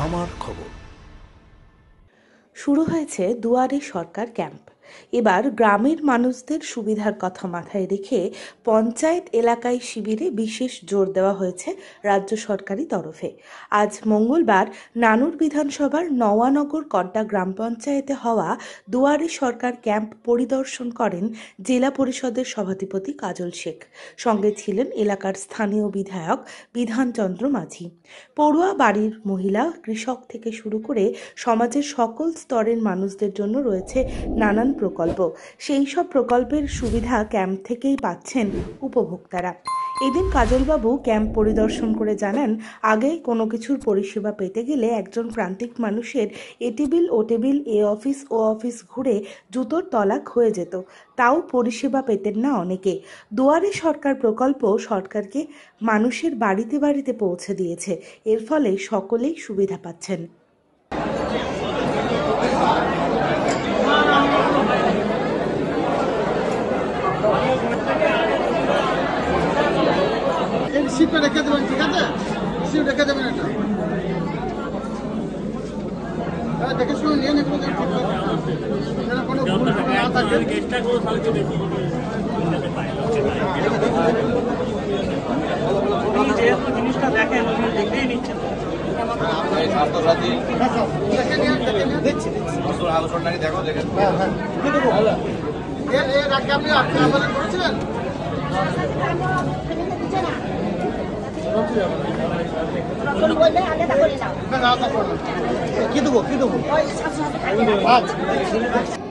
আমার খবর। শুরু হয়েছে দুয়ারে সরকার ক্যাম্প। এবার গ্রামের মানুষদের সুবিধার কথা মাথায় রেখে পঞ্চায়েত এলাকায় শিবিরে বিশেষ জোর দেওয়া হয়েছে রাজ্য সরকারি তরফে। আজ মঙ্গলবার নানুর বিধানসভার নওয়ানগর কড্ডা গ্রাম পঞ্চায়েতে হওয়া দুয়ারে সরকার ক্যাম্প পরিদর্শন করেন জেলা পরিষদের সভাধিপতি কাজল শেখ। সঙ্গে ছিলেন এলাকার স্থানীয় বিধায়ক বিধানচন্দ্র মাঝি। পড়ুয়া বাড়ির মহিলা, কৃষক থেকে শুরু করে সমাজের সকল স্তরের মানুষদের জন্য রয়েছে নানান প্রকল্প। সেই সব প্রকল্পের সুবিধা ক্যাম্প থেকেই পাচ্ছেন উপভোক্তারা। এদিন কাজলবাবু ক্যাম্প পরিদর্শন করে জানান, আগে কোনো কিছুর পরিষেবা পেতে গেলে একজন প্রান্তিক মানুষের এ টেবিল ও টেবিল, এ অফিস ও অফিস ঘুরে জুতোর তলা ক্ষয়ে যেত, তাও পরিষেবা পেতেন না অনেকে। দুয়ারে সরকার প্রকল্প সরকারকে মানুষের বাড়িতে বাড়িতে পৌঁছে দিয়েছে, এর ফলে সকলেই সুবিধা পাচ্ছেন। রিসিপ্টটা রেখে দেবেন, ঠিক আছে? রিসিপ্ট রেখে দেবেন, এটা দেখে শুনে নিয়ে নেবেন, কোনো ভুল না থাকে। জিনিসটা দেখেন, দেখেই নিচ্ছেন। এর আগে আপনি আবেদন করেছিলেন?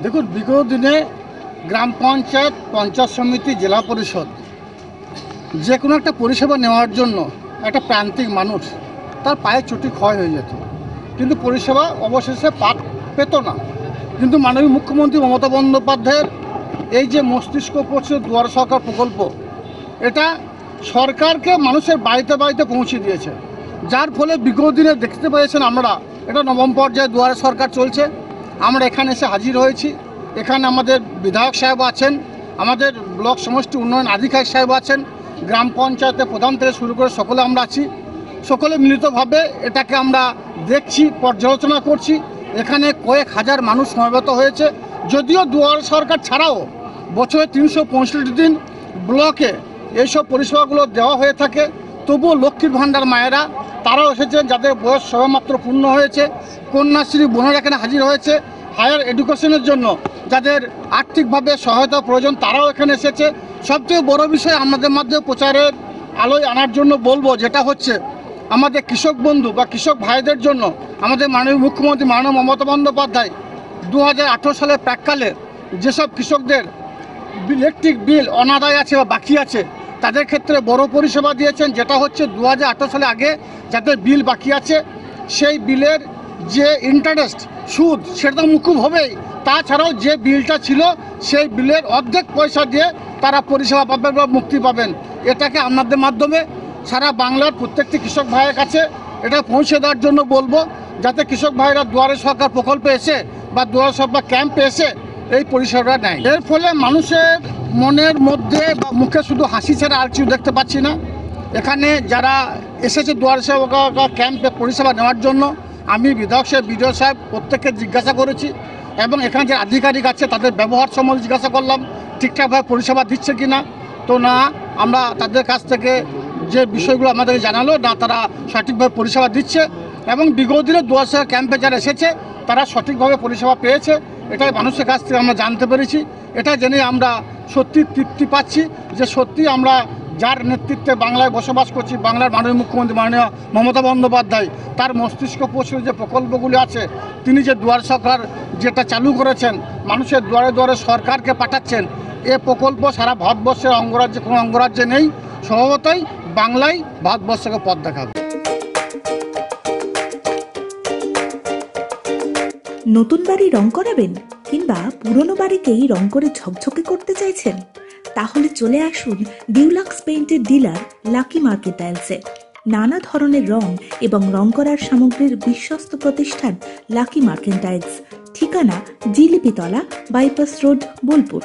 দেখুন, বিগত দিনে গ্রাম পঞ্চায়েত, পঞ্চায়েত সমিতি, জেলা পরিষদ যে কোনো একটা পরিষেবা নেওয়ার জন্য একটা প্রান্তিক মানুষ তার পায়ে চটি ক্ষয় হয়ে যেত, কিন্তু পরিষেবা অবশেষে পেত না। কিন্তু মাননীয় মুখ্যমন্ত্রী মমতা বন্দ্যোপাধ্যায়ের এই যে মস্তিষ্ক পড়ছে দুয়ারে সরকার প্রকল্প, এটা সরকারকে মানুষের বাড়িতে বাড়িতে পৌঁছে দিয়েছে, যার ফলে বিগত দিনে দেখতে পেয়েছেন আমরা এটা নবম পর্যায়ে দুয়ারে সরকার চলছে। আমরা এখানে এসে হাজির হয়েছি। এখানে আমাদের বিধায়ক সাহেব আছেন, আমাদের ব্লক সমষ্টি উন্নয়ন আধিকারিক সাহেব আছেন, গ্রাম পঞ্চায়েতের প্রধান থেকে শুরু করে সকলে আমরা আছি। সকলে মিলিতভাবে এটাকে আমরা দেখছি, পর্যালোচনা করছি। এখানে কয়েক হাজার মানুষ সমবেত হয়েছে। যদিও দুয়ারে সরকার ছাড়াও বছরে 365 দিন ব্লকে এইসব পরিষেবাগুলো দেওয়া হয়ে থাকে, তবুও লক্ষ্মীর ভাণ্ডার মায়েরা তারাও এসেছেন, যাদের বয়স সবেমাত্র পূর্ণ হয়েছে। কন্যাশ্রী বোনেরা এখানে হাজির হয়েছে। হায়ার এডুকেশনের জন্য যাদের আর্থিকভাবে সহায়তা প্রয়োজন তারাও এখানে এসেছে। সবচেয়ে বড় বিষয় আমাদের মধ্যে প্রচারের আলোয় আনার জন্য বলবো, যেটা হচ্ছে আমাদের কৃষক বন্ধু বা কৃষক ভাইদের জন্য আমাদের মাননীয় মুখ্যমন্ত্রী মাননীয় মমতা বন্দ্যোপাধ্যায় 2018 সালের প্রাক্কালে যেসব কৃষকদের ইলেকট্রিক বিল অনাদায় আছে বা বাকি আছে তাদের ক্ষেত্রে বড় পরিষেবা দিয়েছেন, যেটা হচ্ছে 2018 সালে আগে যাদের বিল বাকি আছে সেই বিলের যে ইন্টারেস্ট, সুদ, সেটা মুকুব হবেই। তাছাড়াও যে বিলটা ছিল সেই বিলের অর্ধেক পয়সা দিয়ে তারা পরিষেবা পাবেন বা মুক্তি পাবেন। এটাকে আপনাদের মাধ্যমে সারা বাংলার প্রত্যেকটি কৃষক ভাইয়ের কাছে এটা পৌঁছে দেওয়ার জন্য বলবো, যাতে কৃষক ভাইরা দুয়ারে সরকার প্রকল্পে এসে বা দুয়ারে সরকার ক্যাম্পে এসে এই পরিষেবাটা নেয়। এর ফলে মানুষের মনের মধ্যে বা মুখে শুধু হাসি ছাড়া আর কিছু দেখতে পাচ্ছি না। এখানে যারা এসেছে দুয়ারে সরকার ক্যাম্পে পরিষেবা নেওয়ার জন্য, আমি বিধায়ক সাহেব, বিডিও সাহেব প্রত্যেককে জিজ্ঞাসা করেছি এবং এখানে যে আধিকারিক আছে তাদের ব্যবহার সম্বন্ধে জিজ্ঞাসা করলাম, ঠিকঠাকভাবে পরিষেবা দিচ্ছে কি না। তো না, আমরা তাদের কাছ থেকে যে বিষয়গুলো আমাদেরকে জানালো না, তারা সঠিকভাবে পরিষেবা দিচ্ছে এবং বিগত দিনে দুয়ারে সরকার ক্যাম্পে যারা এসেছে তারা সঠিকভাবে পরিষেবা পেয়েছে। এটাই মানুষের কাছ থেকে আমরা জানতে পেরেছি। এটা জেনে আমরা সত্যি তৃপ্তি পাচ্ছি যে সত্যি আমরা যার নেতৃত্বে বাংলায় বসবাস করছি, বাংলার মাননীয় মুখ্যমন্ত্রী মাননীয় মমতা বন্দ্যোপাধ্যায়, তার মস্তিষ্ক পোষণ যে প্রকল্পগুলি আছে, তিনি যে দুয়ারে সরকার যেটা চালু করেছেন, মানুষের দুয়ারে দুয়ারে সরকারকে পাঠাচ্ছেন, এ প্রকল্প সারা ভারতবর্ষের অঙ্গরাজ্যে কোনো অঙ্গরাজ্যে নেই। স্বভাবতই বাংলায় ভারতবর্ষকে পথ দেখাবে। নতুন বাড়ি রং করাবেন কিংবা পুরনো বাড়িকেই রং করে ঝকঝকে করতে চাইছেন? তাহলে চলে আসুন ডিউলাক্স পেইন্টের ডিলার লাকি মার্কেন্টাইলসে। নানা ধরনের রং এবং রং করার সামগ্রীর বিশ্বস্ত প্রতিষ্ঠান লাকি মার্কেন্টাইলস। ঠিকানা জিলিপিতলা, বাইপাস রোড, বোলপুর।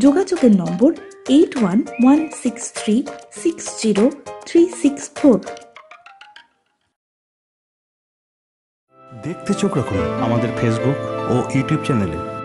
যোগাযোগের নম্বর 8116360364। দেখতে চোখ রাখুন আমাদের ফেসবুক ও ইউটিউব চ্যানেলে।